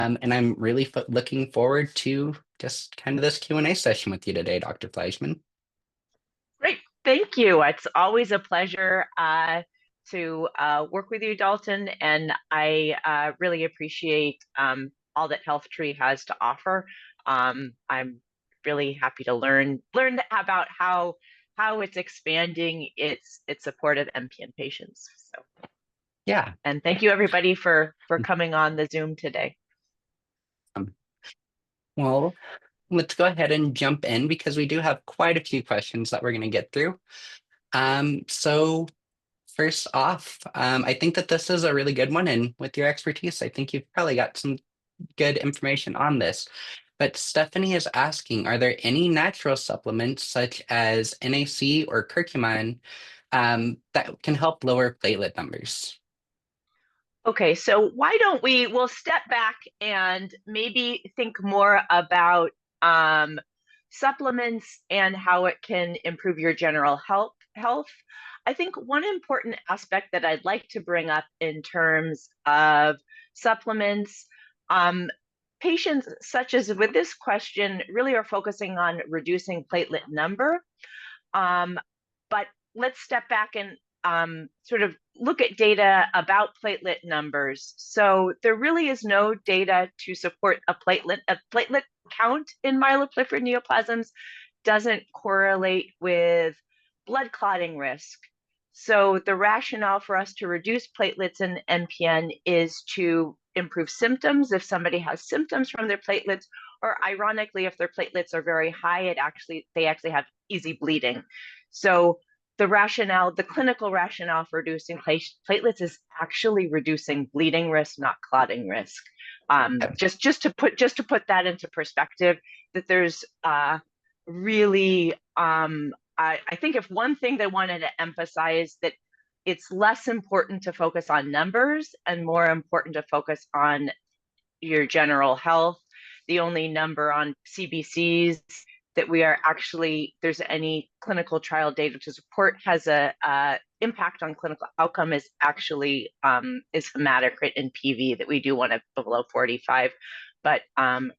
And I'm really looking forward to just kind of this Q&A session with you today, Dr. Fleischman. Great. Thank you. It's always a pleasure to work with you, Dalton, and I really appreciate all that HealthTree has to offer. I'm really happy to learn about how it's expanding its support of MPN patients. So, Yeah. and thank you everybody for coming on the Zoom today. Um, well, let's go ahead and jump in because we do have quite a few questions that we're going to get through. So first off, I think that this is a really good one, and with your expertise, I think you've probably got some good information on this. But Stephanie is asking, are there any natural supplements such as NAC or curcumin that can help lower platelet numbers? Okay, so why don't we'll step back and maybe think more about supplements and how it can improve your general health. I think one important aspect that I'd like to bring up in terms of supplements, patients such as with this question really are focusing on reducing platelet number. But let's step back and sort of look at data about platelet numbers. So there really is no data to support a platelet count in myeloproliferative neoplasms doesn't correlate with blood clotting risk. So the rationale for us to reduce platelets in MPN is to improve symptoms if somebody has symptoms from their platelets, or ironically, if their platelets are very high, they actually have easy bleeding. So the clinical rationale for reducing platelets is actually reducing bleeding risk, not clotting risk. Just to put that into perspective, that there's really, I think if one thing they wanted to emphasize, that it's less important to focus on numbers and more important to focus on your general health. The only number on CBCs that there's any clinical trial data to support has a impact on clinical outcome is actually is hematocrit and PV, that we do want to below 45, but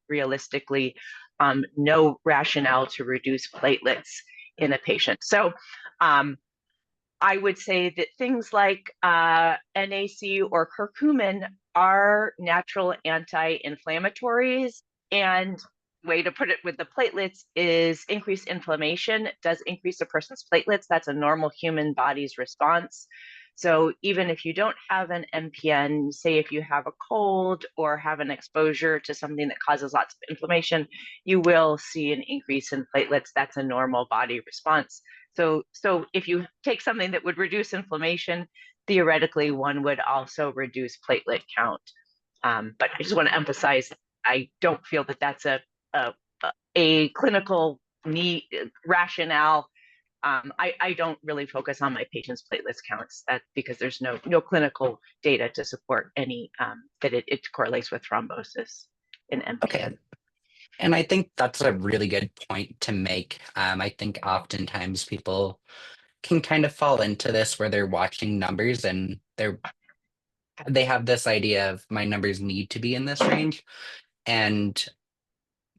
realistically, no rationale to reduce platelets in a patient. So I would say that things like NAC or curcumin are natural anti-inflammatories, and way to put it with the platelets is increased inflammation does increase a person's platelets. That's a normal human body's response. So even if you don't have an MPN, say if you have a cold or have an exposure to something that causes lots of inflammation, you will see an increase in platelets. That's a normal body response. So if you take something that would reduce inflammation, theoretically, one would also reduce platelet count. But I just want to emphasize, I don't feel that that's a clinical need rationale. I don't really focus on my patients' platelets counts because there's no clinical data to support any that it correlates with thrombosis in MPN. Okay. And I think that's a really good point to make. I think oftentimes people can kind of fall into this where they're watching numbers and they have this idea of my numbers need to be in this range. And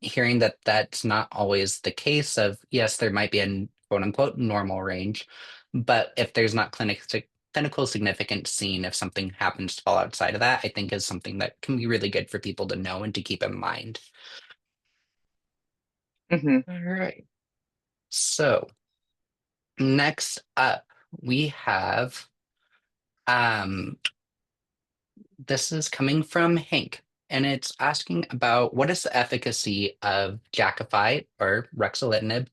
hearing that that's not always the case of, yes, there might be a quote unquote normal range, but if there's not clinical significance seen, if something happens to fall outside of that, I think is something that can be really good for people to know and to keep in mind. Mm-hmm. All right. So next up, we have this is coming from Hank, and it's asking about what is the efficacy of Jakafi or ruxolitinib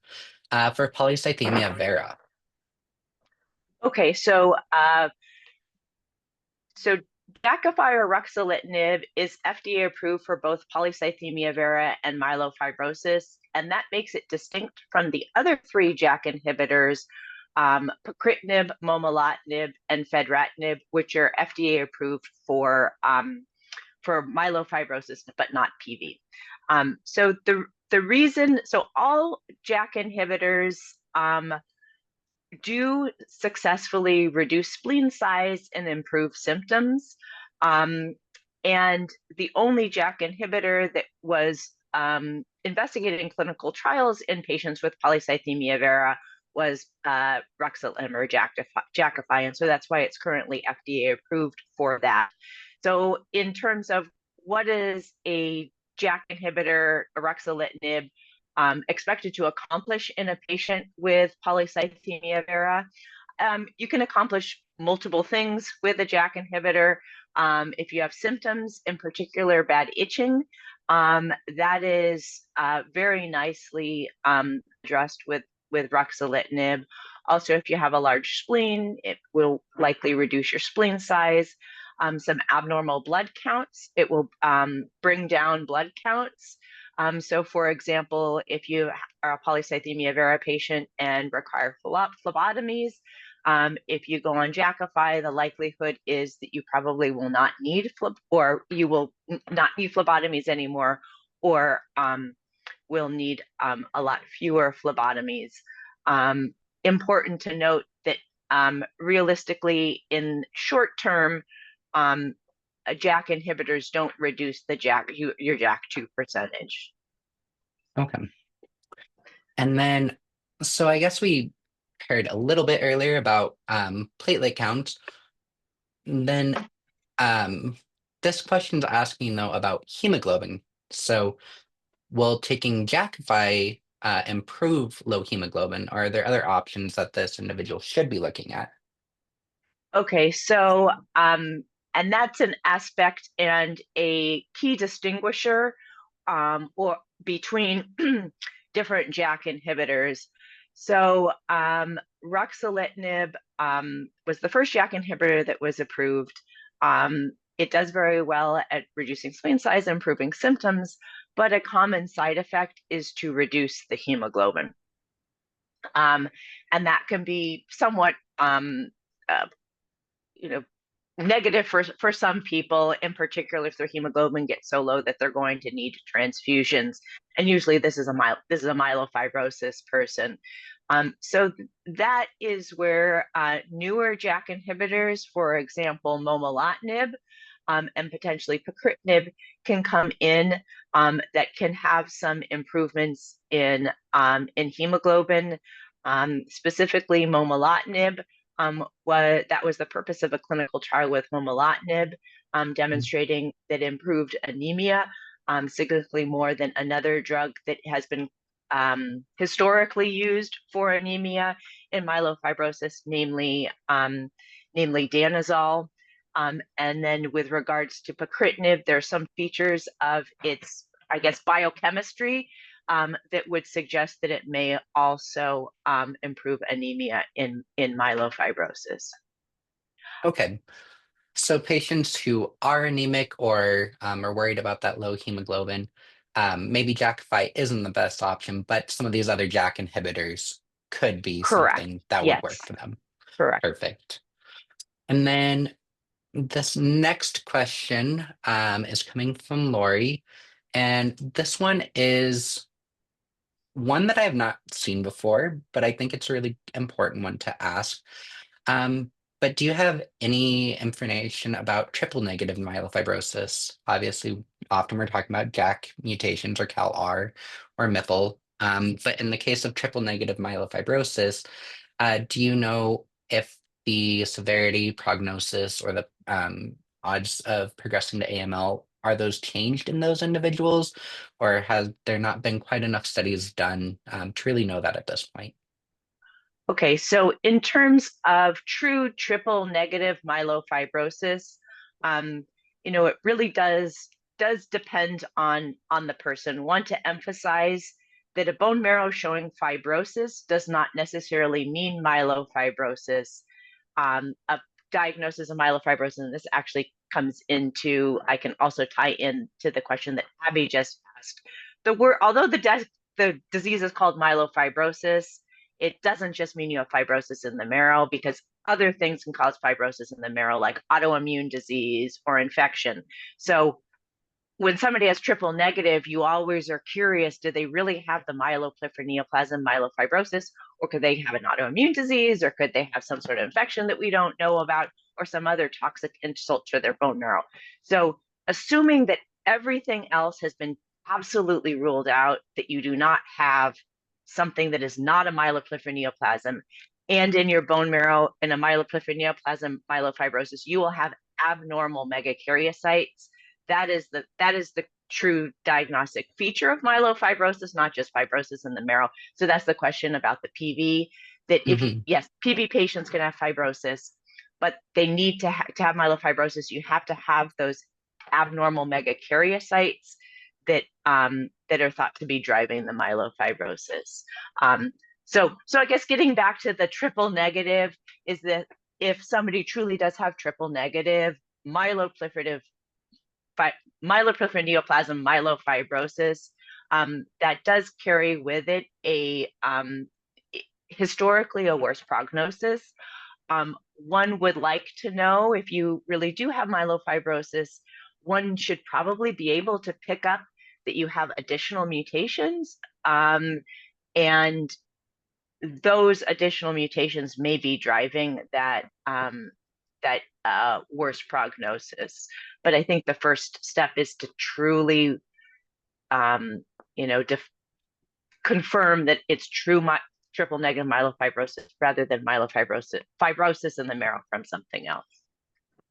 for polycythemia vera? Okay, so Jakafi or ruxolitinib is FDA approved for both polycythemia vera and myelofibrosis, and that makes it distinct from the other three JAK inhibitors, pacritinib, momelotinib, and fedratinib, which are FDA approved for myelofibrosis, but not PV. So the reason, so all JAK inhibitors do successfully reduce spleen size and improve symptoms. And the only JAK inhibitor that was investigated in clinical trials in patients with polycythemia vera was ruxolitinib or Jakafi. And so that's why it's currently FDA approved for that. So in terms of what is a JAK inhibitor, ruxolitinib, expected to accomplish in a patient with polycythemia vera, you can accomplish multiple things with a JAK inhibitor. If you have symptoms, in particular bad itching, that is very nicely addressed with ruxolitinib. Also, if you have a large spleen, it will likely reduce your spleen size. Some abnormal blood counts, it will bring down blood counts. So for example, if you are a polycythemia vera patient and require phlebotomies, if you go on Jakafi, the likelihood is that you probably will not need or you will not need phlebotomies anymore, or will need a lot fewer phlebotomies. Important to note that realistically, in short term, JAK inhibitors don't reduce the your JAK2 percentage. Okay. And then, so I guess we heard a little bit earlier about platelet counts. Then this question's asking though about hemoglobin. So will taking Jakafi improve low hemoglobin? Or are there other options that this individual should be looking at? Okay, so and that's an aspect and a key distinguisher or between different JAK inhibitors. So ruxolitinib was the first JAK inhibitor that was approved. It does very well at reducing spleen size, improving symptoms, but a common side effect is to reduce the hemoglobin. And that can be somewhat negative for some people, in particular if their hemoglobin gets so low that they're going to need transfusions. And usually this is a myelofibrosis person. So that is where newer JAK inhibitors, for example, momelotinib, and potentially pacritinib, can come in that can have some improvements in hemoglobin. Specifically, momelotinib that was the purpose of a clinical trial with momelotinib, demonstrating that improved anemia significantly more than another drug that has been historically used for anemia in myelofibrosis, namely danazol. And then with regards to pacritinib, there are some features of its, I guess, biochemistry that would suggest that it may also improve anemia in myelofibrosis. Okay. So patients who are anemic or are worried about that low hemoglobin, maybe Jakafi isn't the best option, but some of these other JAK inhibitors could be Correct. something that would Yes, work for them. correct. Perfect. And then this next question is coming from Lori, and this one is one that I have not seen before, but I think it's a really important one to ask. But do you have any information about triple negative myelofibrosis? Obviously, often we're talking about JAK mutations or CALR or MIPL. But in the case of triple negative myelofibrosis, do you know if the severity, prognosis, or the odds of progressing to AML, are those changed in those individuals, or has there not been quite enough studies done to really know that at this point? Okay, so in terms of true triple negative myelofibrosis, it really does depend on the person. Want to emphasize that a bone marrow showing fibrosis does not necessarily mean myelofibrosis. A diagnosis of myelofibrosis, and this actually comes into, I can also tie in to the question that Abby just asked. Although the disease is called myelofibrosis, it doesn't just mean you have fibrosis in the marrow, because other things can cause fibrosis in the marrow, like autoimmune disease or infection. So when somebody has triple negative, you always are curious, do they really have the myeloproliferative neoplasm myelofibrosis, or could they have an autoimmune disease, or could they have some sort of infection that we don't know about, or some other toxic insult to their bone marrow? So assuming that everything else has been absolutely ruled out, that you do not have something that is not a myeloproliferative neoplasm, and in your bone marrow in a myeloproliferative neoplasm myelofibrosis, you will have abnormal megakaryocytes. That is the true diagnostic feature of myelofibrosis, not just fibrosis in the marrow. So that's the question about the PV. That if Hmm. yes, PV patients can have fibrosis, but they need to have myelofibrosis. You have to have those abnormal megakaryocytes that that are thought to be driving the myelofibrosis. So I guess getting back to the triple negative is that if somebody truly does have triple negative myeloproliferative neoplasm myelofibrosis, that does carry with it a historically a worse prognosis. One would like to know if you really do have myelofibrosis, one should probably be able to pick up that you have additional mutations, and those additional mutations may be driving that worse prognosis. But I think the first step is to truly, confirm that it's true triple negative myelofibrosis rather than fibrosis in the marrow from something else.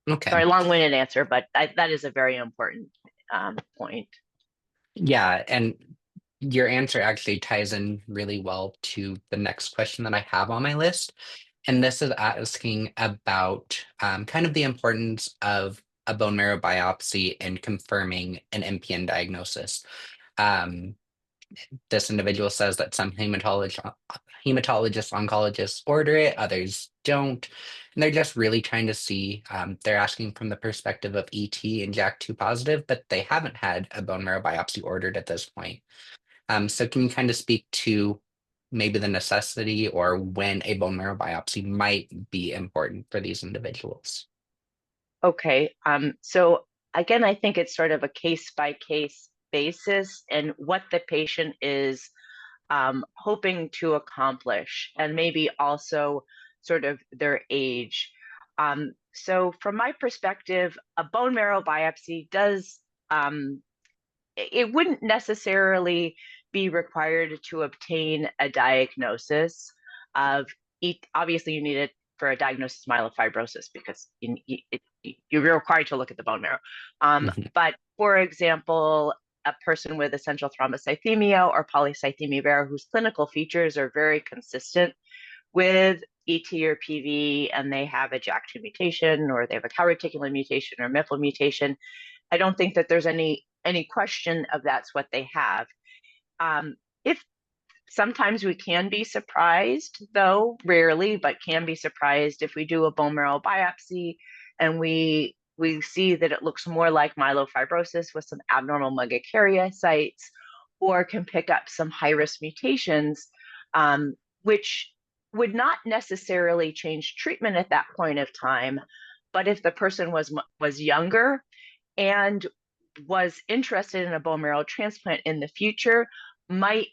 Okay. Sorry, long-winded answer, but that is a very important point. Yeah, and your answer actually ties in really well to the next question that I have on my list. And this is asking about kind of the importance of a bone marrow biopsy in confirming an MPN diagnosis. Um, this individual says that some hematologists, oncologists order it, others don't. And they're just really trying to see, they're asking from the perspective of ET and JAK2 positive, but they haven't had a bone marrow biopsy ordered at this point. So can you kind of speak to maybe the necessity or when a bone marrow biopsy might be important for these individuals? Okay, so again, I think it's sort of a case by case basis and what the patient is hoping to accomplish, and maybe also sort of their age. So from my perspective, a bone marrow biopsy does, it wouldn't necessarily be required to obtain a diagnosis of, obviously you need it for a diagnosis of myelofibrosis because you're required to look at the bone marrow. Mhm. But for example, a person with essential thrombocythemia or polycythemia vera whose clinical features are very consistent with ET or PV, and they have a JAK2 mutation, or they have a cow reticulin mutation or MIFL mutation, I don't think that there's any question of that's what they have. If sometimes we can be surprised, though rarely, but can be surprised if we do a bone marrow biopsy and we see that it looks more like myelofibrosis with some abnormal megakaryocytes, or can pick up some high risk mutations, which would not necessarily change treatment at that point of time. But if the person was younger and was interested in a bone marrow transplant in the future, might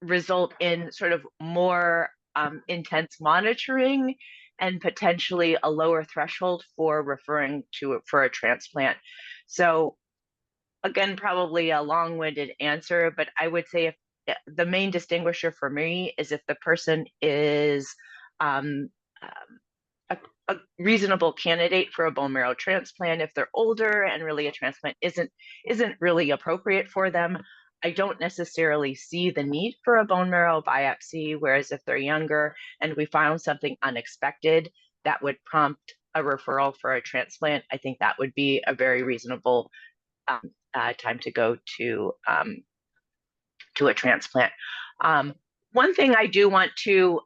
result in sort of more intense monitoring and potentially a lower threshold for referring to for a transplant. So again, probably a long-winded answer, but I would say if the main distinguisher for me is if the person is um, a reasonable candidate for a bone marrow transplant. If they're older and really a transplant isn't really appropriate for them, I don't necessarily see the need for a bone marrow biopsy. Whereas if they're younger and we found something unexpected that would prompt a referral for a transplant, I think that would be a very reasonable time to go to a transplant. One thing I do want to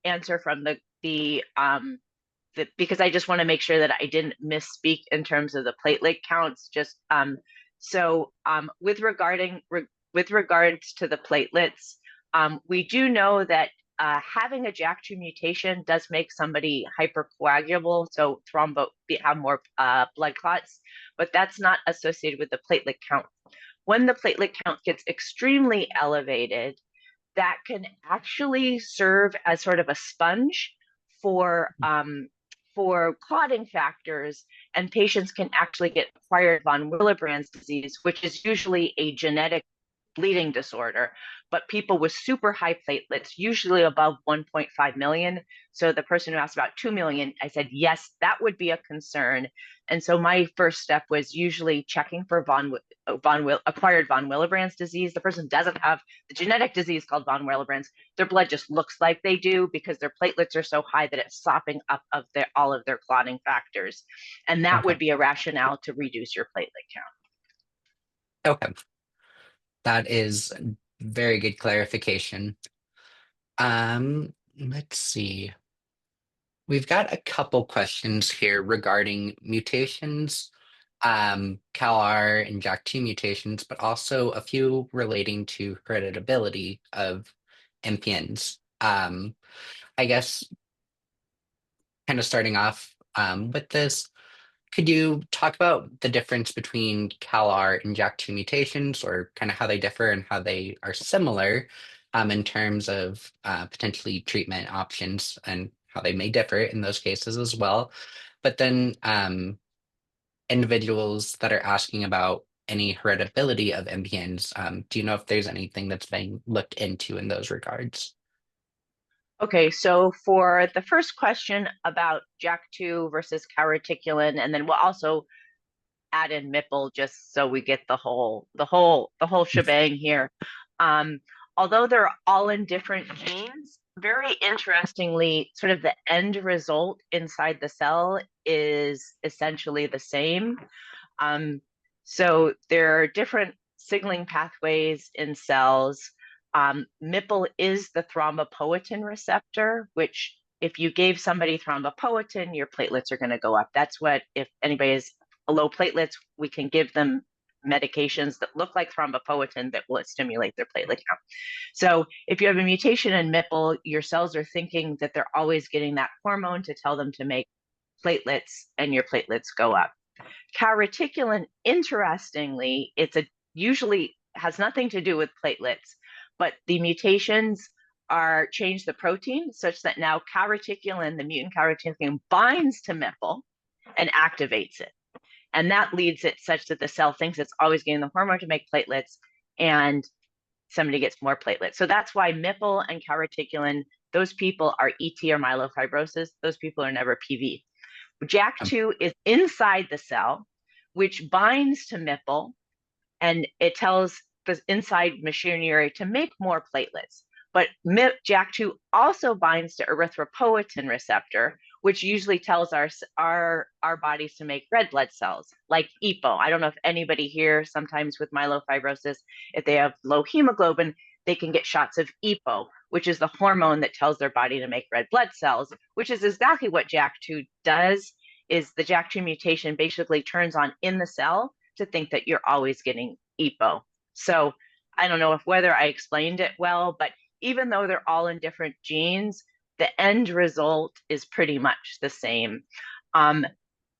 answer from because I just want to make sure that I didn't misspeak in terms of the platelet counts. Just with regards to the platelets, we do know that having a JAK2 mutation does make somebody hypercoagulable, so have more blood clots, but that's not associated with the platelet count. When the platelet count gets extremely elevated, that can actually serve as sort of a sponge for for clotting factors, and patients can actually get acquired von Willebrand's disease, which is usually a genetic bleeding disorder, but people with super high platelets, usually above 1.5 million. So the person who asked about 2 million, I said, yes, that would be a concern. And so my first step was usually checking for acquired von Willebrand's disease. The person doesn't have the genetic disease called von Willebrand's. Their blood just looks like they do because their platelets are so high that it's sopping up of all of their clotting factors. And that Okay. would be a rationale to reduce your platelet count. Okay. That is very good clarification. Let's see. We've got a couple questions here regarding mutations, CALR and JAK2 mutations, but also a few relating to hereditability of MPNs. I guess kind of starting off with this, could you talk about the difference between CALR and JAK2 mutations, or kind of how they differ and how they are similar in terms of potentially treatment options and how they may differ in those cases as well? But then individuals that are asking about any heritability of MPNs, do you know if there's anything that's being looked into in those regards? Okay, so for the first question about JAK2 versus calreticulin, and then we'll also add in MIPL just so we get the whole shebang here. Um, Although they're all in different genes, very interestingly, sort of the end result inside the cell is essentially the same. Um, so there are different signaling pathways in cells. MIPL is the thrombopoietin receptor, which if you gave somebody thrombopoietin, your platelets are going to go up. That's what, if anybody is low platelets, we can give them medications that look like thrombopoietin that will stimulate their platelet count. So if you have a mutation in MIPL, your cells are thinking that they're always getting that hormone to tell them to make platelets, and your platelets go up. Calreticulin, interestingly, usually has nothing to do with platelets, but the mutations are change the protein such that now calreticulin, the mutant calreticulin, binds to MIPL and activates it. And that leads it such that the cell thinks it's always getting the hormone to make platelets, and somebody gets more platelets. So that's why MIPL and calreticulin, those people are ET or myelofibrosis. Those people are never PV. Um, JAK2 is inside the cell, which binds to MIPL, and it tells the inside machinery to make more platelets. But JAK2 also binds to erythropoietin receptor, which usually tells our bodies to make red blood cells, like EPO. I don't know if anybody here, sometimes with myelofibrosis, if they have low hemoglobin, they can get shots of EPO, which is the hormone that tells their body to make red blood cells, which is exactly what JAK2 does. Is the JAK2 mutation basically turns on in the cell to think that you're always getting EPO. So I don't know if whether I explained it well, but even though they're all in different genes, the end result is pretty much the same.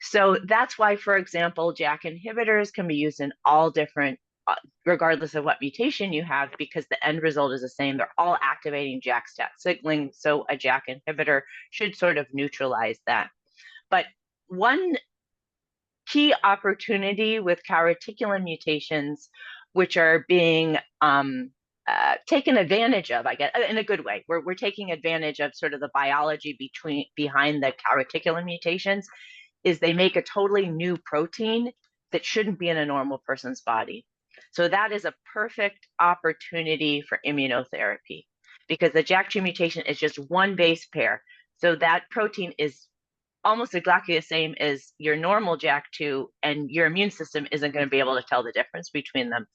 So that's why, for example, JAK inhibitors can be used in all different, regardless of what mutation you have, because the end result is the same. They're all activating JAK-STAT signaling, so a JAK inhibitor should sort of neutralize that. But one key opportunity with calreticulin mutations, which are being taken advantage of, I guess, in a good way. We're taking advantage of sort of the biology behind the calreticulin mutations, is they make a totally new protein that shouldn't be in a normal person's body. So that is a perfect opportunity for immunotherapy, because the JAK2 mutation is just one base pair. So that protein is almost exactly the same as your normal JAK2, and your immune system isn't going to be able to tell the difference between them.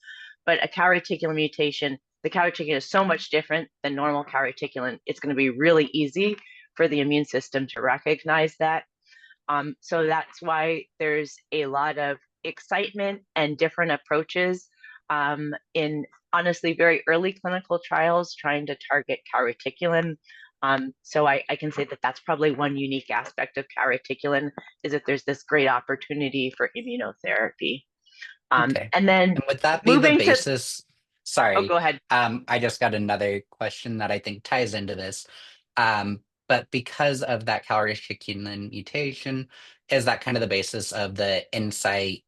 But a calreticulin mutation, the calreticulin is so much different than normal calreticulin, it's going to be really easy for the immune system to recognize that. So that's why there's a lot of excitement and different approaches in honestly very early clinical trials trying to target calreticulin. So I can say that that's probably one unique aspect of calreticulin, is that there's this great opportunity for immunotherapy. okay. And then And would that be the moving to, basis? oh, Sorry, go ahead. I just got another question that I think ties into this. but because of that calreticulin mutation, is that kind of the basis of the Insight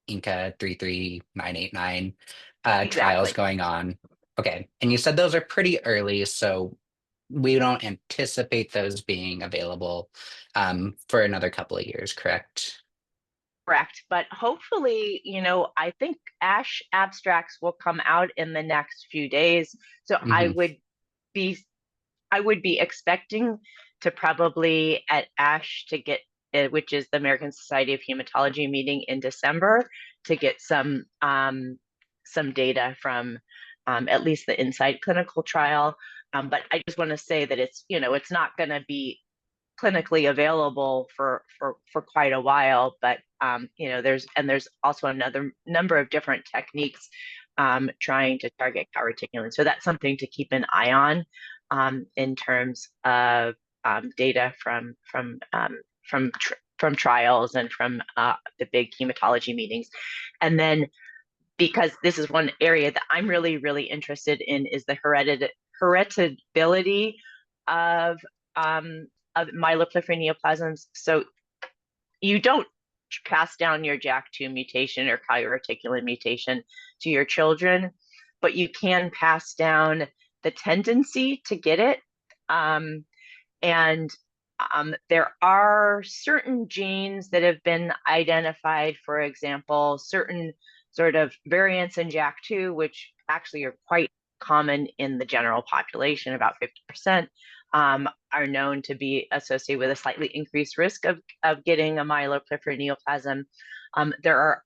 Inca 33989 trials Exactly. going on? Okay, and you said those are pretty early, so we don't anticipate those being available for another couple of years, correct? Correct. But hopefully, I think ASH abstracts will come out in the next few days. So Hmm. be I would be expecting to probably at ASH to get, which is the American Society of Hematology meeting in December, to get some data from at least the Insight clinical trial. But I just want to say that it's not going to be clinically available for quite a while, but there's also another number of different techniques trying to target calreticulin. So that's something to keep an eye on in terms of data from trials and from the big hematology meetings. And then, because this is one area that I'm really, really interested in, is the hereditability of myeloproliferative neoplasms. So you don't pass down your JAK2 mutation or calreticulin mutation to your children, but you can pass down the tendency to get it. And there are certain genes that have been identified, for example, certain sort of variants in JAK2, which actually are quite common in the general population, about 50%, are known to be associated with a slightly increased risk of getting a myeloproliferative neoplasm. There are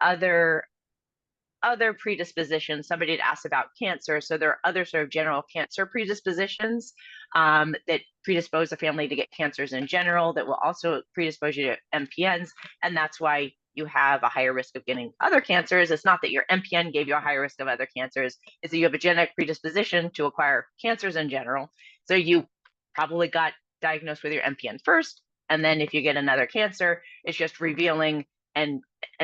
other predispositions. Somebody had asked about cancer. So there are other sort of general cancer predispositions that predispose the family to get cancers in general, that will also predispose you to MPNs. And that's why you have a higher risk of getting other cancers. It's not that your MPN gave you a higher risk of other cancers, it's that you have a genetic predisposition to acquire cancers in general. So you probably got diagnosed with your MPN first. And then if you get another cancer, it's just revealing and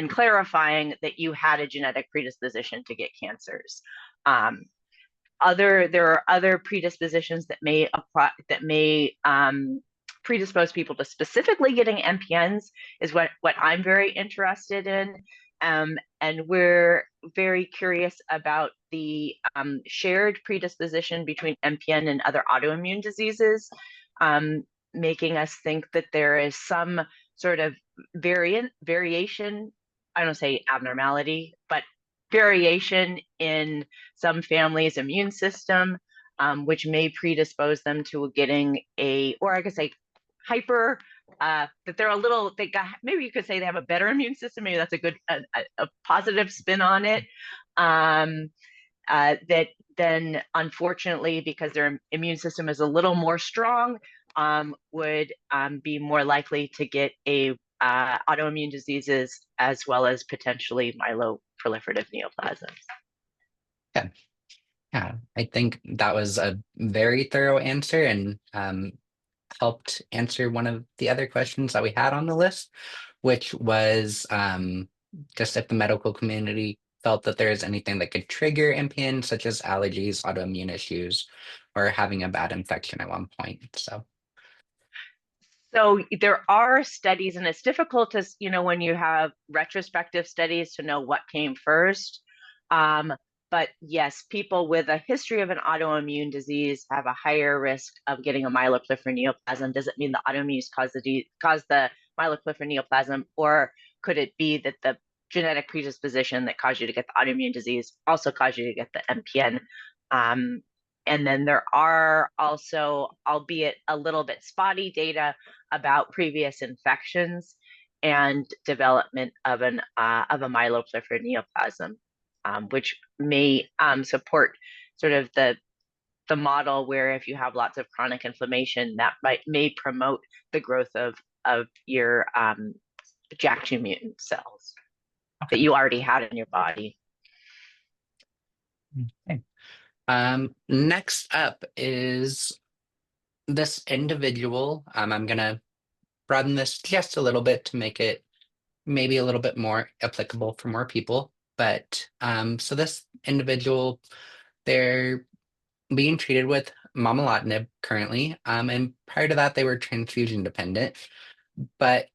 clarifying that you had a genetic predisposition to get cancers. There are other predispositions that may predispose people to specifically getting MPNs, is what I'm very interested in. And we're very curious about the shared predisposition between MPN and other autoimmune diseases, making us think that there is some sort of variation. I don't say abnormality, but variation in some families' immune system, which may predispose them to getting or I could say hyper, that they're maybe you could say they have a better immune system. Maybe that's a positive spin on it. That then, unfortunately, because their immune system is a little more strong, would be more likely to get autoimmune diseases, as well as potentially myeloproliferative neoplasms. Yeah, yeah. I think that was a very thorough answer and helped answer one of the other questions that we had on the list, which was just if the medical community felt that there is anything that could trigger MPN, such as allergies, autoimmune issues, or having a bad infection at one point. So there are studies, and it's difficult to, when you have retrospective studies, to know what came first. But yes, people with a history of an autoimmune disease have a higher risk of getting a myeloproliferative neoplasm. Does it mean the autoimmune caused the myeloproliferative neoplasm, or could it be that the genetic predisposition that caused you to get the autoimmune disease also caused you to get the MPN? And then there are also, albeit a little bit spotty, data about previous infections and development of a myeloproliferative neoplasm, which may support sort of the model where if you have lots of chronic inflammation, that may promote the growth of your JAK2 mutant cells that Okay. you already had in your body. Okay. Next up is this individual. I'm gonna broaden this just a little bit to make it maybe a little bit more applicable for more people. But so this individual, they're being treated with momelotinib currently, and prior to that, they were transfusion dependent. But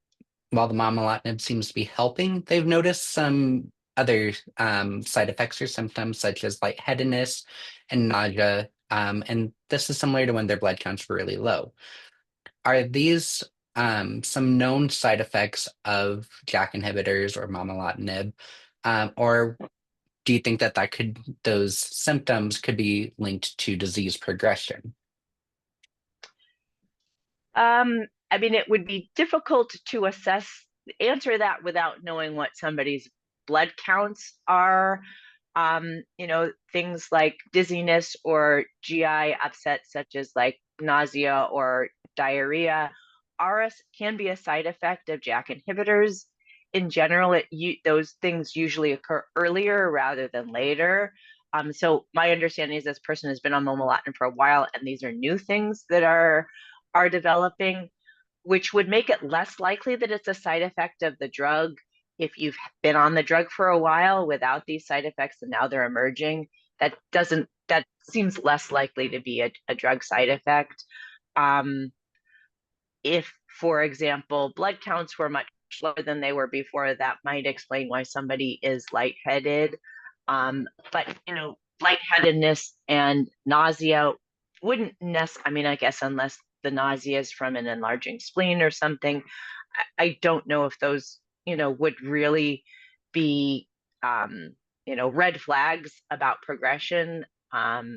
while the momelotinib seems to be helping, they've noticed some other side effects or symptoms such as lightheadedness and nausea. And this is similar to when their blood counts were really low. Are these some known side effects of JAK inhibitors or momelotinib, or do you think that those symptoms could be linked to disease progression? I mean, it would be difficult to answer that without knowing what somebody's blood counts are. Things like dizziness or GI upset, such as like nausea or diarrhea, can be a side effect of JAK inhibitors. In general, those things usually occur earlier rather than later. So my understanding is this person has been on momelotinib for a while, and these are new things that are developing, which would make it less likely that it's a side effect of the drug. If you've been on the drug for a while without these side effects and now they're emerging, that seems less likely to be a drug side effect. If, for example, blood counts were much lower than they were before, that might explain why somebody is lightheaded. But lightheadedness and nausea wouldn't I mean, I guess unless the nausea is from an enlarging spleen or something, I don't know if those, would really be, red flags about progression. I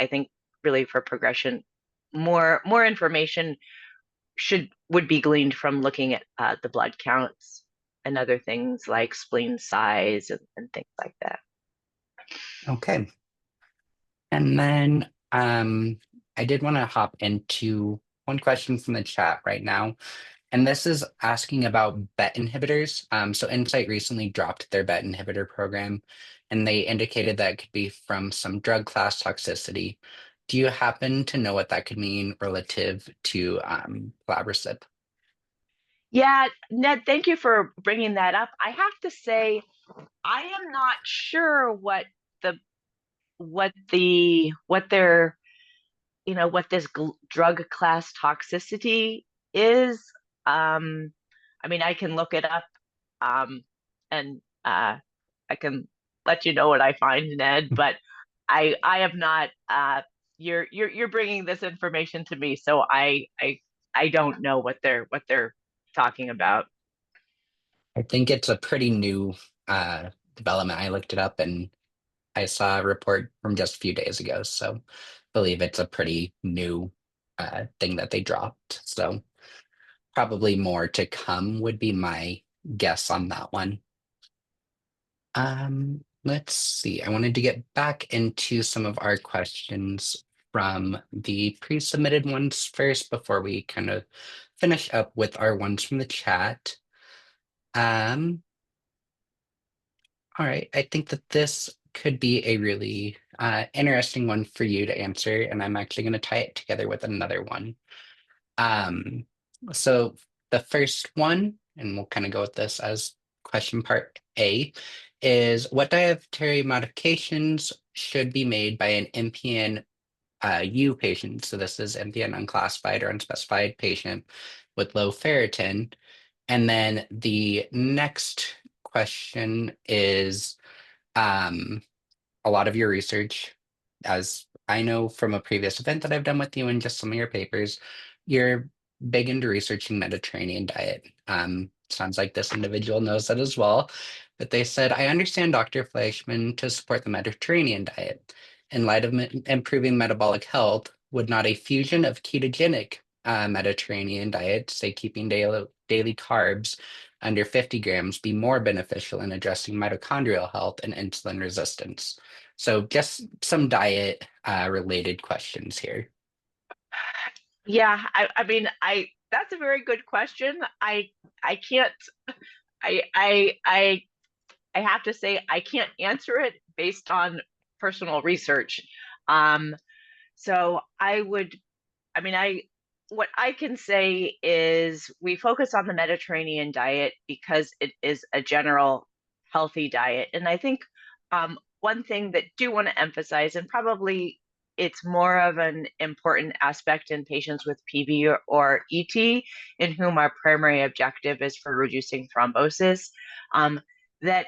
think really for progression, more information would be gleaned from looking at the blood counts and other things like spleen size and things like that. Okay. And then I did want to hop into one question from the chat right now. And this is asking about BET inhibitors. So Incyte recently dropped their BET inhibitor program, and they indicated that it could be from some drug class toxicity. Do you happen to know what that could mean relative to pelabresib? Yeah, Ned, thank you for bringing that up. I have to say, I am not sure the what their what this drug class toxicity is. I mean, I can look it up, and I can let you know what I find, Ned. But I have not. You're bringing this information to me, so I don't know what they're talking about. I think it's a pretty new development. I looked it up and I saw a report from just a few days ago. So I believe it's a pretty new thing that they dropped. So probably more to come would be my guess on that one. Let's see. I wanted to get back into some of our questions from the pre-submitted ones first before we kind of finish up with our ones from the chat. Um, all right, I think that this could be a really interesting one for you to answer, and I'm actually going to tie it together with another one. Um, so the first one, and we'll kind of go with this as question part A, is what dietary modifications should be made by an MPN U patient? So this is MPN unclassified or unspecified patient with low ferritin. And then the next question is um, a lot of your research, as I know from a previous event that I've done with you and just some of your papers, you're big into researching Mediterranean diet. Sounds like this individual knows that as well. But they said, I understand Dr. Fleischman to support the Mediterranean diet. In light of improving metabolic health, would not a fusion of ketogenic Mediterranean diet, say keeping daily carbs under 50 grams, be more beneficial in addressing mitochondrial health and insulin resistance? So just some diet related questions here. Yeah, I mean, that's a very good question. I can't I I I I have to say I can't answer it based on personal research. Um, so I mean, what I can say is we focus on the Mediterranean diet because it is a general healthy diet. And I think one thing that do want to emphasize, and probably it's more of an important aspect in patients with PV or ET, in whom our primary objective is for reducing thrombosis, that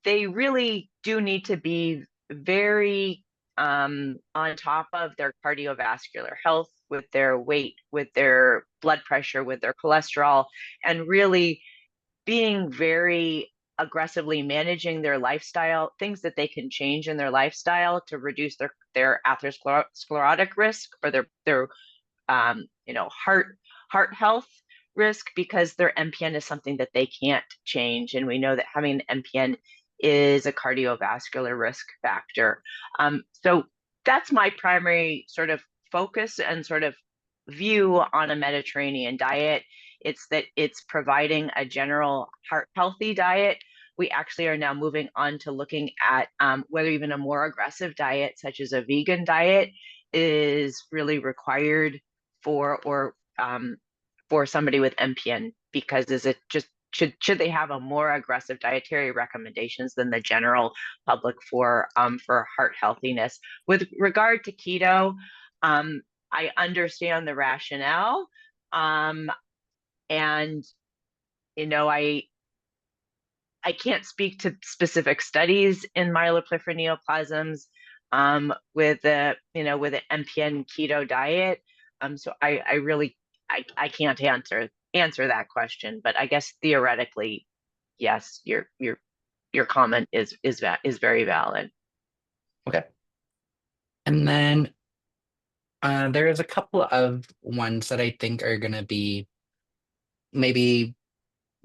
they really do need to be very on top of their cardiovascular health, with their weight, with their blood pressure, with their cholesterol, and really being very aggressively managing their lifestyle, things that they can change in their lifestyle to reduce their atherosclerotic risk, or their heart health risk, because their MPN is something that they can't change. And we know that having an MPN is a cardiovascular risk factor. So that's my primary sort of focus and sort of view on a Mediterranean diet. It's that it's providing a general heart healthy diet. We actually are now moving on to looking at whether even a more aggressive diet, such as a vegan diet, is really required for somebody with MPN, because is it just should they have a more aggressive dietary recommendations than the general public for heart healthiness? With regard to keto, I understand the rationale, and I can't speak to specific studies in myeloproliferative neoplasms with an MPN keto diet. So I really I can't answer that question, but I guess theoretically, yes, your comment is very valid. Okay. And then there is a couple of ones that I think are going to be maybe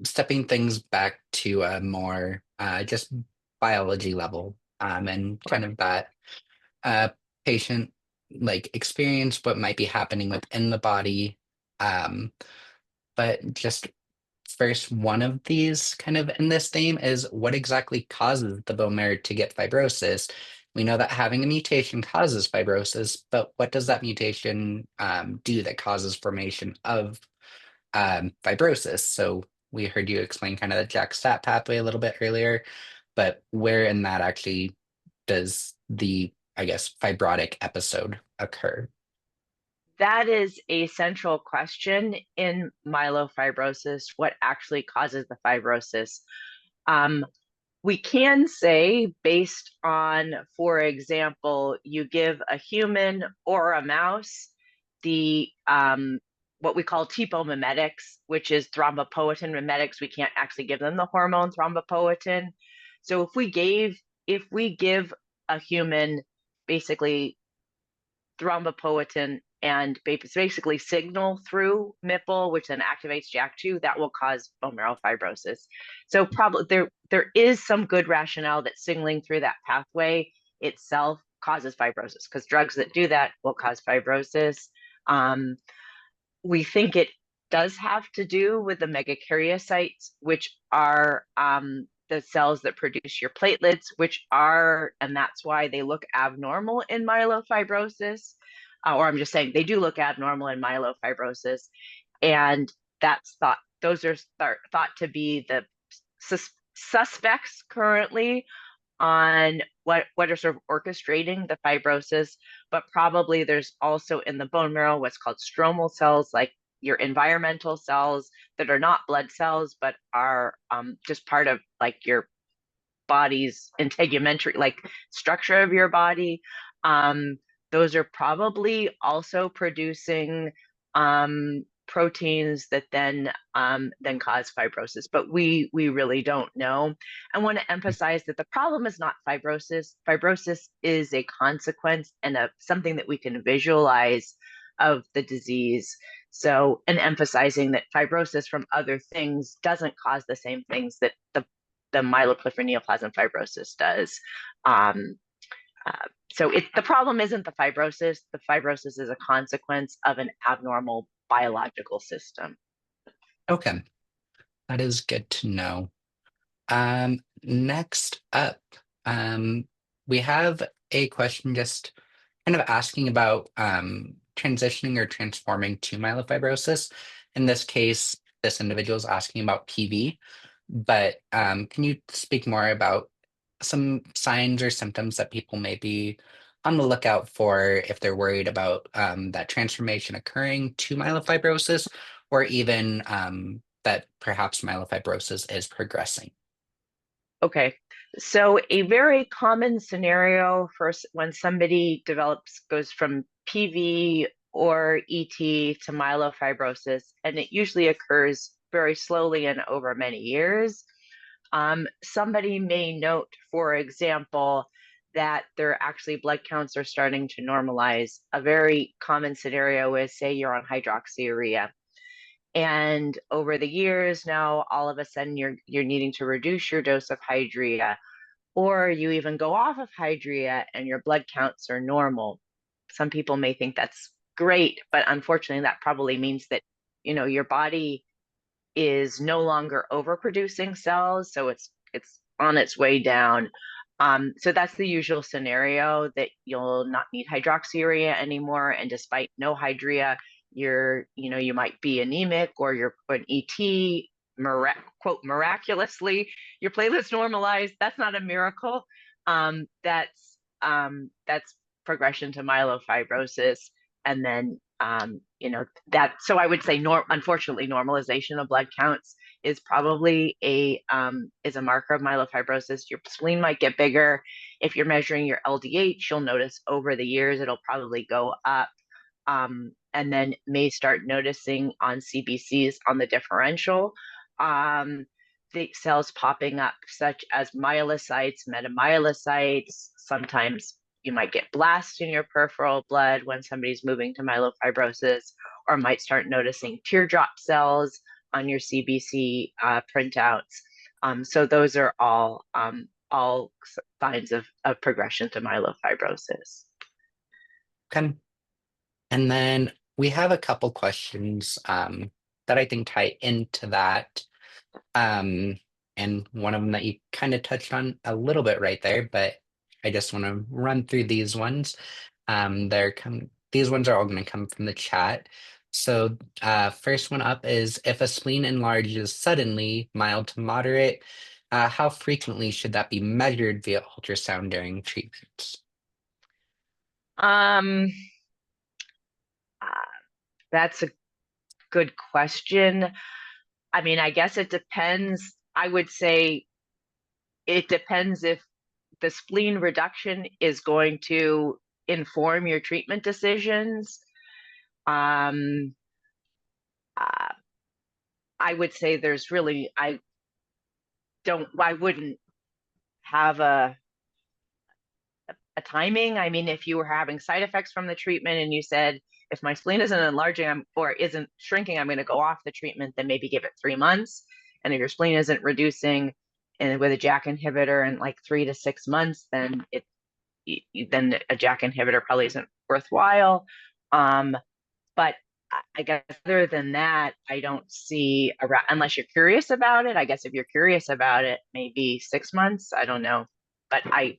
stepping things back to a more just biology level, and kind of that uh, patient like experience what might be happening within the body. Um, but just first, one of these kind of in this theme is what exactly causes the bone marrow to get fibrosis? We know that having a mutation causes fibrosis, but what does that mutation do that causes formation of fibrosis? So we heard you explain kind of the JAK-STAT pathway a little bit earlier, but where in that actually does the, I guess, fibrotic episode occur? That is a central question in myelofibrosis. What actually causes the fibrosis? Um, we can say, based on, for example, you give a human or a mouse the what we call TPO mimetics, which is thrombopoietin mimetics. We can't actually give them the hormone thrombopoietin. So if we give a human basically thrombopoietin and basically signal through MIPL, which then activates JAK2, that will cause bone marrow fibrosis. So probably there is some good rationale that signaling through that pathway itself causes fibrosis, because drugs that do that will cause fibrosis. We think it does have to do with the megakaryocytes, which are the cells that produce your platelets, and that's why they look abnormal in myelofibrosis. Or I'm just saying they do look abnormal in myelofibrosis. And those are thought to be the suspects currently on what are sort of orchestrating the fibrosis, but probably there's also in the bone marrow what's called stromal cells, like your environmental cells that are not blood cells, but are just part of like your body's integumentary, like structure of your body. Those are probably also producing proteins that then cause fibrosis, but we really don't know. I want to emphasize that the problem is not fibrosis. Fibrosis is a consequence and something that we can visualize of the disease. So, and emphasizing that fibrosis from other things doesn't cause the same things that the myeloproliferative neoplasm fibrosis does. So the problem isn't the fibrosis. The fibrosis is a consequence of an abnormal biological system. Okay, that is good to know. Next up, we have a question just kind of asking about transitioning or transforming to myelofibrosis. In this case, this individual is asking about PV, but can you speak more about some signs or symptoms that people may be on the lookout for if they're worried about that transformation occurring to myelofibrosis, or even that perhaps myelofibrosis is progressing. Okay. So a very common scenario for when somebody goes from PV or ET to myelofibrosis, and it usually occurs very slowly and over many years. Somebody may note, for example, that their actually blood counts are starting to normalize. A very common scenario is, say, you're on hydroxyurea, and over the years now, all of a sudden, you're needing to reduce your dose of hydrea, or you even go off of hydrea and your blood counts are normal. Some people may think that's great, but unfortunately, that probably means that your body is no longer overproducing cells, so it's on its way down. So that's the usual scenario, that you'll not need hydroxyurea anymore, and despite no hydrea, you might be anemic, or you're an ET, quote, miraculously your platelets normalized. That's not a miracle. That's progression to myelofibrosis, and then that. So I would say, unfortunately, normalization of blood counts is probably a marker of myelofibrosis. Your spleen might get bigger. If you're measuring your LDH, you'll notice over the years it'll probably go up, and then may start noticing on CBCs on the differential, the cells popping up, such as myelocytes, metamyelocytes. Sometimes you might get blasts in your peripheral blood when somebody's moving to myelofibrosis, or might start noticing teardrop cells on your CBC printouts. So those are all signs of progression to myelofibrosis. Okay. And then we have a couple questions that I think tie into that. Um, and one of them that you kind of touched on a little bit right there, but I just want to run through these ones. These ones are all going to come from the chat. So first one up is, if a spleen enlarges suddenly, mild to moderate, how frequently should that be measured via ultrasound during treatments? Um, that's a good question. I mean, I guess it depends. I would say it depends if the spleen reduction is going to inform your treatment decisions. Um, uh, I would say I wouldn't have a timing. I mean, if you were having side effects from the treatment and you said, if my spleen isn't enlarging or isn't shrinking, I'm going to go off the treatment, then maybe give it 3 months. And if your spleen isn't reducing and with a JAK inhibitor in like 3 to 6 months, then then a JAK inhibitor probably isn't worthwhile. But I guess other than that, I don't see unless you're curious about it. I guess if you're curious about it, maybe 6 months. I don't know, but Okay.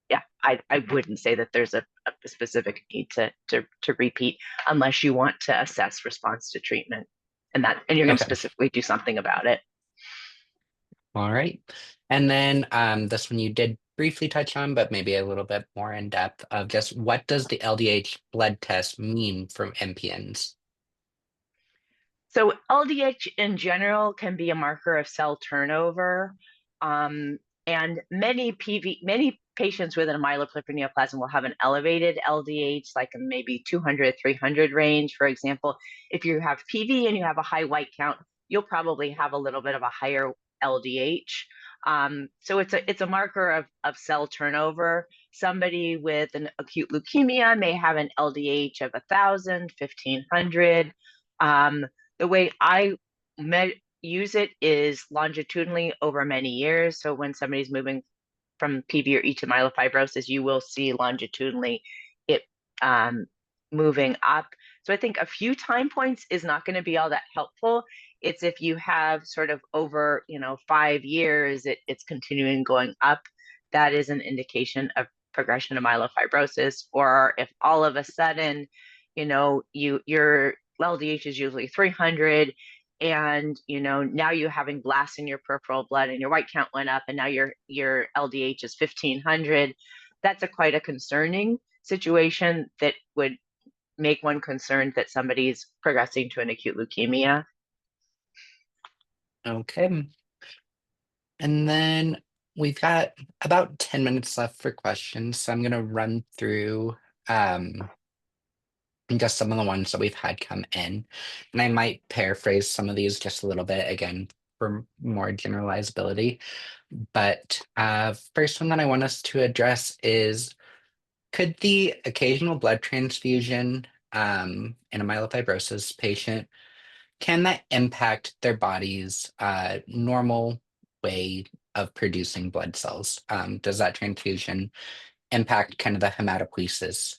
yeah, I wouldn't say that there's a specific need to repeat, unless you want to assess response to treatment, and you're going to Okay. specifically do something about it. All right. And then this one you did briefly touch on, but maybe a little bit more in depth, of just what does the LDH blood test mean from MPNs? So LDH in general can be a marker of cell turnover, and many patients with a myeloproliferative neoplasm will have an elevated LDH, like in maybe 200, 300 range. For example, if you have PV and you have a high white count, you'll probably have a little bit of a higher LDH. So it's a marker of cell turnover. Somebody with an acute leukemia may have an LDH of 1,000, 1,500. The way I use it is longitudinally over many years. So when somebody's moving from PV or E to myelofibrosis, you will see longitudinally it moving up. So I think a few time points is not going to be all that helpful. It's if you have sort of over 5 years, it's continuing going up. That is an indication of progression of myelofibrosis. Or if all of a sudden, your LDH is usually 300, and now you're having blasts in your peripheral blood and your white count went up, and now your LDH is 1,500. that's quite a concerning situation that would make one concerned that somebody's progressing to an acute leukemia. Okay. And then we've got about 10 minutes left for questions. So I'm going to run through um, just some of the ones that we've had come in. And I might paraphrase some of these just a little bit again for more generalizability. But first one that I want us to address is, could the occasional blood transfusion in a myelofibrosis patient, can that impact their body's normal way of producing blood cells? Does that transfusion impact kind of the hematopoiesis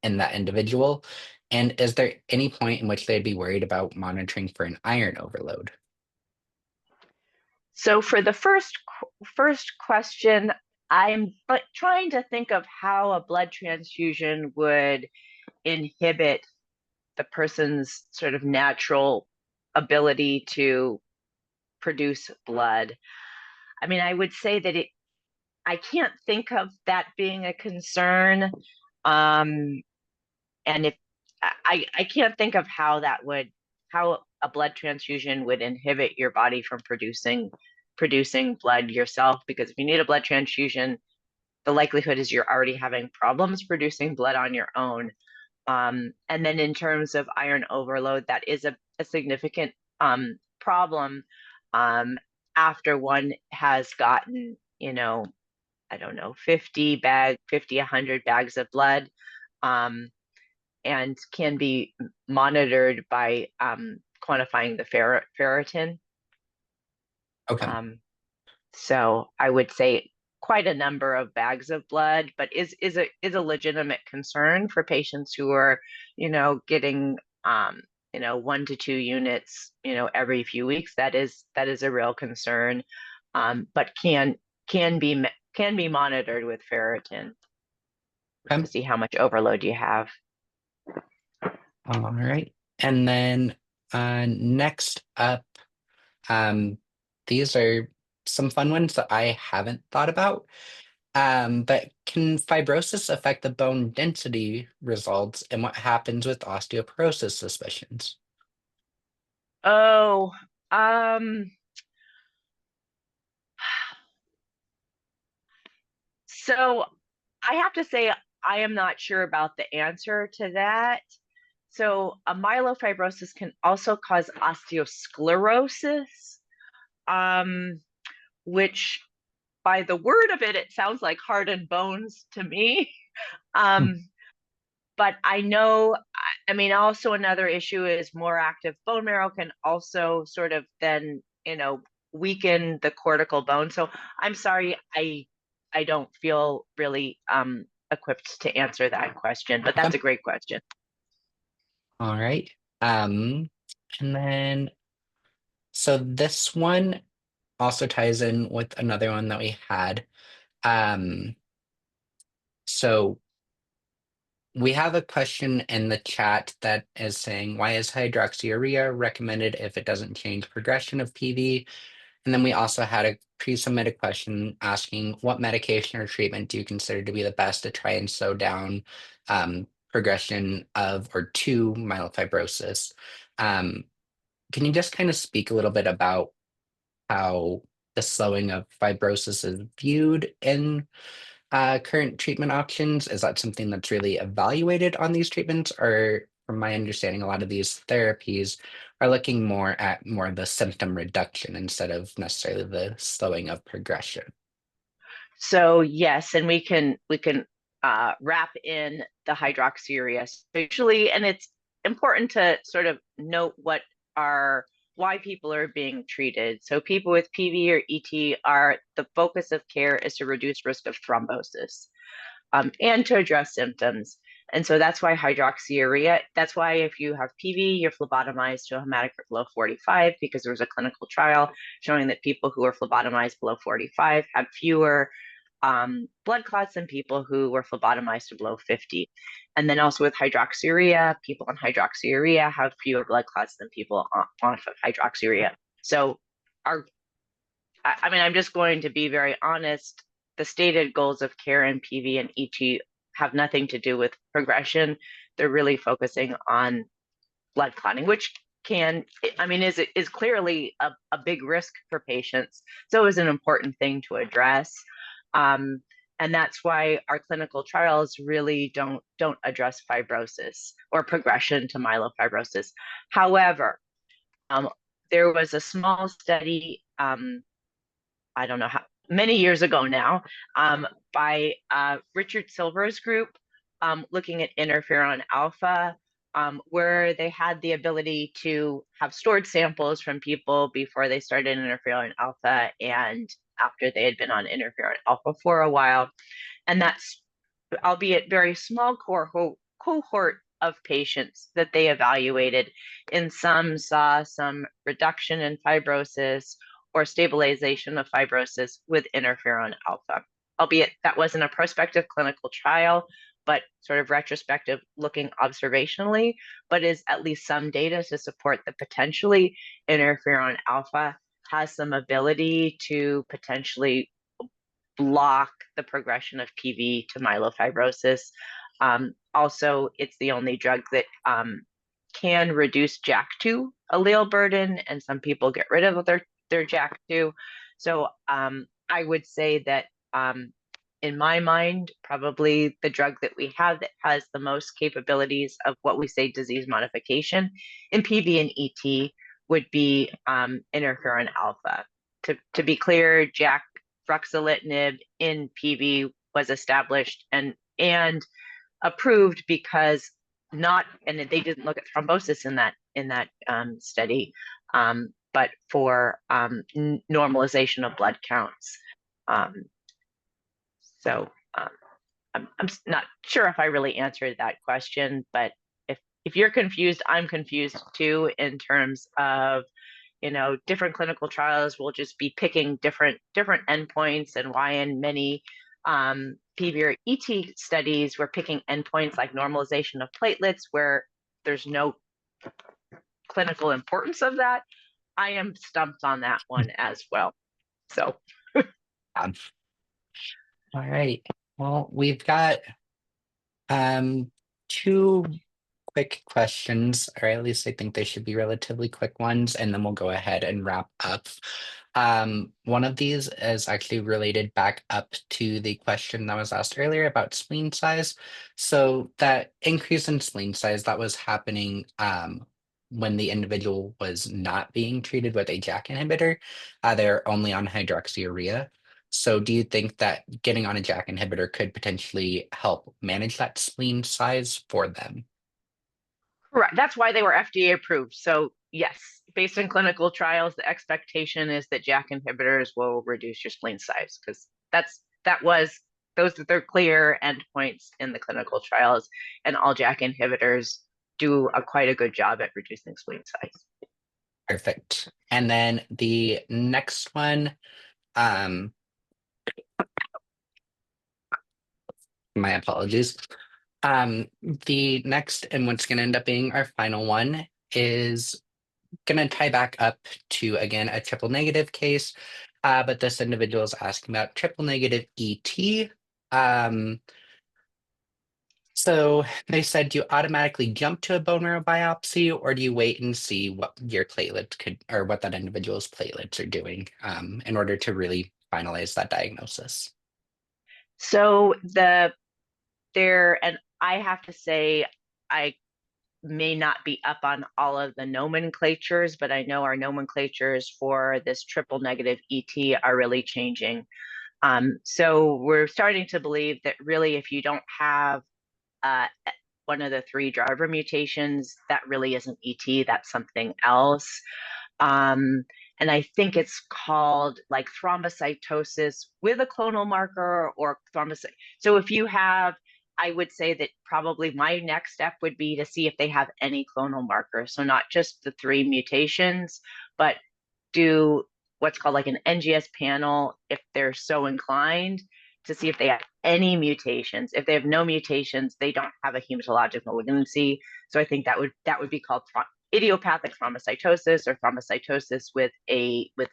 in that individual? And is there any point in which they'd be worried about monitoring for an iron overload? So for the first question, I'm trying to think of how a blood transfusion would inhibit the person's sort of natural ability to produce blood. I mean, I would say that I can't think of that being a concern. And if I can't think of how a blood transfusion would inhibit your body from producing blood yourself, because if you need a blood transfusion, the likelihood is you're already having problems producing blood on your own. And then in terms of iron overload, that is a significant problem after one has gotten, I don't know, 100 bags of blood, and can be monitored by quantifying the ferritin. Okay. So I would say quite a number of bags of blood, but is a legitimate concern for patients who are, getting 1 to 2 units, every few weeks. That is a real concern, but can be monitored with ferritin to Okay. see how much overload you have. All right. And then next up, um, these are some fun ones that I haven't thought about. But can fibrosis affect the bone density results and what happens with osteoporosis suspicions? Oh, um, so I have to say I am not sure about the answer to that. So a myelofibrosis can also cause osteosclerosis, um, which by the word of it, it sounds like hardened bones to me. Hmm. Um, but I know, I mean, also another issue is more active bone marrow can also sort of then, weaken the cortical bone. So I'm sorry, I don't feel really equipped to answer that question, but that's Okay. a great question. All right. Um, and then, so this one also ties in with another one that we had. Um, so we have a question in the chat that is saying, why is hydroxyurea recommended if it doesn't change progression of PV? And then we also had a pre-submitted question asking, what medication or treatment do you consider to be the best to try and slow down progression of or to myelofibrosis? Um, can you just kind of speak a little bit about how the slowing of fibrosis is viewed in current treatment options? Is that something that's really evaluated on these treatments? Or from my understanding, a lot of these therapies are looking more at more of the symptom reduction instead of necessarily the slowing of progression. So yes, and we can wrap in the hydroxyurea. So usually, and it's important to sort of note why people are being treated. So people with PV or ET are the focus of care is to reduce risk of thrombosis, and to address symptoms. And so that's why hydroxyurea, that's why if you have PV, you're phlebotomized to a hematocrit below 45, because there was a clinical trial showing that people who were phlebotomized below 45 had fewer blood clots than people who were phlebotomized to below 50. And then also with hydroxyurea, people on hydroxyurea have fewer blood clots than people off of hydroxyurea. So our, I mean, I'm just going to be very honest. the stated goals of care in PV and ET have nothing to do with progression. They're really focusing on blood clotting, which is clearly a big risk for patients. So is an important thing to address. And that's why our clinical trials really don't address fibrosis or progression to myelofibrosis. However, there was a small study, I don't know how many years ago now, by Richard Silver's group, looking at interferon alpha, where they had the ability to have stored samples from people before they started interferon alpha and after they had been on interferon alpha for a while. And that's, albeit very small cohort of patients that they evaluated. In some saw some reduction in fibrosis or stabilization of fibrosis with interferon alpha, albeit that wasn't a prospective clinical trial, but sort of retrospective looking observationally, but is at least some data to support that potentially interferon alpha has some ability to potentially block the progression of PV to myelofibrosis. Also, it's the only drug that can reduce JAK2 allele burden, and some people get rid of their JAK2. So I would say that in my mind, probably the drug that we have that has the most capabilities of what we say disease modification in PV and ET would be interferon alpha. To be clear, JAK ruxolitinib in PV was established and approved because and they didn't look at thrombosis in that study, but for normalization of blood counts. So I'm not sure if I really answered that question, but if you're confused, I'm confused too, in terms of, different clinical trials will just be picking different endpoints, and why in many PV or ET studies we're picking endpoints like normalization of platelets where there's no clinical importance of that. I am stumped on that one as well. So All right. Well, we've got two quick questions, or at least I think they should be relatively quick ones, and then we'll go ahead and wrap up. One of these is actually related back up to the question that was asked earlier about spleen size. So that increase in spleen size that was happening when the individual was not being treated with a JAK inhibitor, they're only on hydroxyurea. So do you think that getting on a JAK inhibitor could potentially help manage that spleen size for them? correct. That's why they were FDA approved. So yes, based on clinical trials, the expectation is that JAK inhibitors will reduce your spleen size, because those are their clear endpoints in the clinical trials, and all JAK inhibitors do quite a good job at reducing spleen size. Perfect. And then the next one, um, my apologies. The next, and what's going to end up being our final one, is going to tie back up to, again, a triple negative case, but this individual is asking about triple negative ET. So they said, do you automatically jump to a bone marrow biopsy, or do you wait and see what your platelets could, or what that individual's platelets are doing, in order to really finalize that diagnosis? So and I have to say, I may not be up on all of the nomenclatures, but I know our nomenclatures for this triple negative ET are really changing. So we're starting to believe that really, if you don't have one of the three driver mutations, that really isn't ET, that's something else. And I think it's called like thrombocytosis with a clonal marker or thrombocyte. So if you have, I would say that probably my next step would be to see if they have any clonal markers. So not just the three mutations, but do what's called like an NGS panel if they're so inclined, to see if they have any mutations. If they have no mutations, they don't have a hematologic malignancy. So I think that would be called idiopathic thrombocytosis, or thrombocytosis with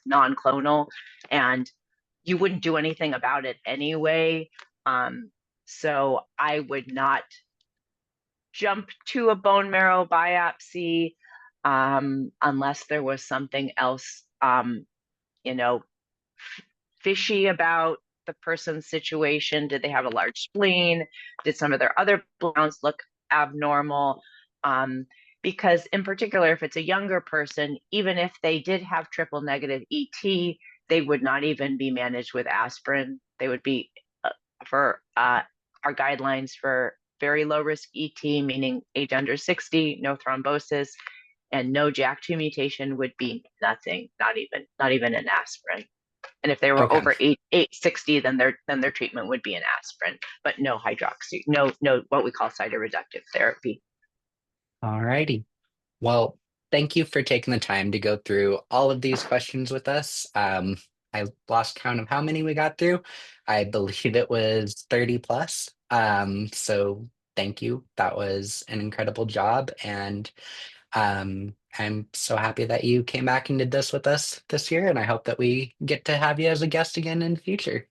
non-clonal. And you wouldn't do anything about it anyway. So I would not jump to a bone marrow biopsy unless there was something else, you know, fishy about the person's situation. Did they have a large spleen? Did some of their other counts look abnormal? Because in particular, if it's a younger person, even if they did have triple negative ET, they would not even be managed with aspirin. They would be for our guidelines for very low risk ET, meaning age under 60, no thrombosis, and no JAK2 mutation would be nothing, not even an aspirin. And if they were Okay. over 860, then their treatment would be an aspirin, but no hydroxy, no what we call cytoreductive therapy. All righty. Well, thank you for taking the time to go through all of these questions with us. I lost count of how many we got through. I believe it was 30 plus. So thank you. That was an incredible job. And I'm so happy that you came back and did this with us this year. And I hope that we get to have you as a guest again in the future.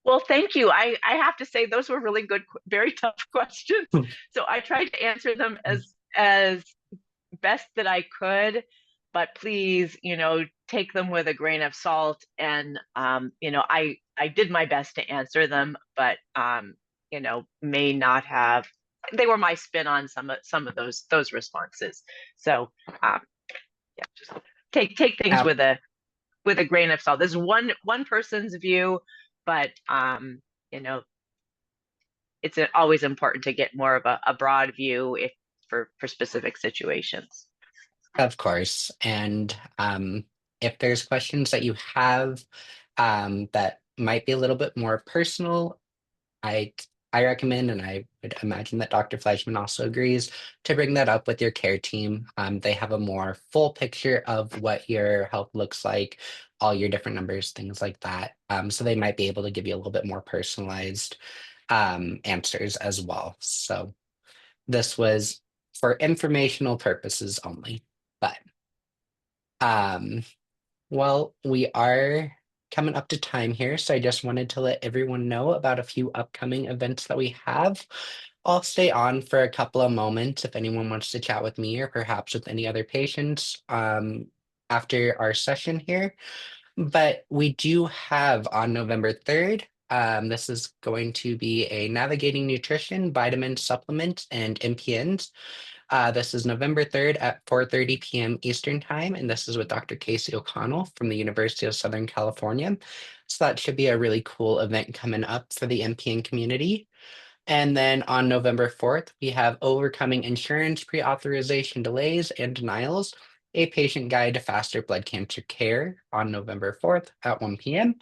Well, thank you. I have to say those were really good, very tough questions. So I tried to answer them as best that I could, but please, take them with a grain of salt. And I did my best to answer them, but may not have. They were my spin on some of those responses. So yeah, just take things Uh, with a grain of salt. This is one person's view, but you know, it's always important to get more of a broad view if for specific situations. Of course. And if there's questions that you have that might be a little bit more personal, I I recommend, and I would imagine that Dr. Fleischman also agrees, to bring that up with your care team. They have a more full picture of what your health looks like, all your different numbers, things like that. So they might be able to give you a little bit more personalized answers as well. So this was for informational purposes only. But um, well, we are coming up to time here, so I just wanted to let everyone know about a few upcoming events that we have. I'll stay on for a couple of moments if anyone wants to chat with me or perhaps with any other patients after our session here. But we do have on November 3rd, this is going to be a Navigating Nutrition, Vitamin Supplements, and MPNs. This is November 3rd at 4:30 p.m. Eastern Time, and this is with Dr. Casey O'Connell from the University of Southern California. So that should be a really cool event coming up for the MPN community. And then on November 4th, we have Overcoming Insurance Pre-Authorization Delays and Denials, a patient guide to faster blood cancer care on November 4th at 1 p.m.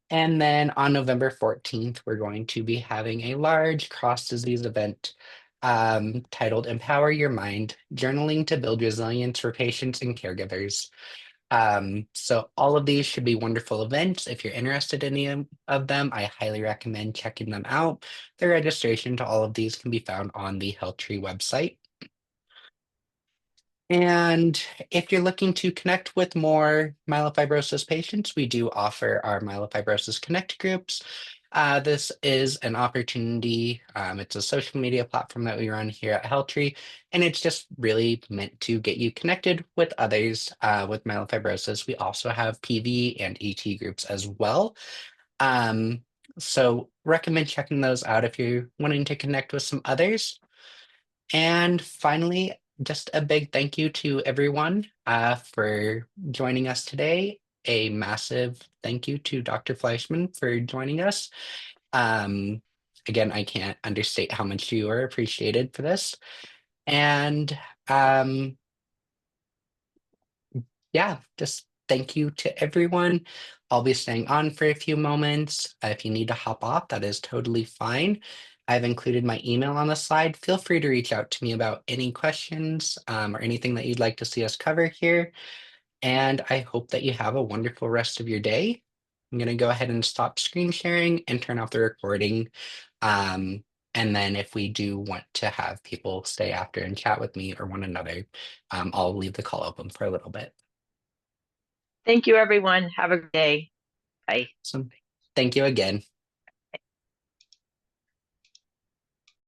And then on November 14th, we're going to be having a large cross disease event titled Empower Your Mind, Journaling to Build Resilience for Patients and Caregivers. So all of these should be wonderful events. If you're interested in any of them, I highly recommend checking them out. The registration to all of these can be found on the HealthTree website. And if you're looking to connect with more myelofibrosis patients, we do offer our Myelofibrosis Connect groups. This is an opportunity. It's a social media platform that we run here at HealthTree, and it's just really meant to get you connected with others with myelofibrosis. We also have PV and ET groups as well. Um, so recommend checking those out if you're wanting to connect with some others. And finally, just a big thank you to everyone for joining us today. A massive thank you to Dr. Fleischman for joining us. Um, Again, I can't understate how much you are appreciated for this. And um, yeah, just thank you to everyone. I'll be staying on for a few moments. If you need to hop off, that is totally fine. I've included my email on the slide. Feel free to reach out to me about any questions or anything that you'd like to see us cover here. And I hope that you have a wonderful rest of your day. I'm going to go ahead and stop screen sharing and turn off the recording. And then if we do want to have people stay after and chat with me or one another, I'll leave the call open for a little bit. Thank you, everyone. Have a good day. Bye. So thank you again.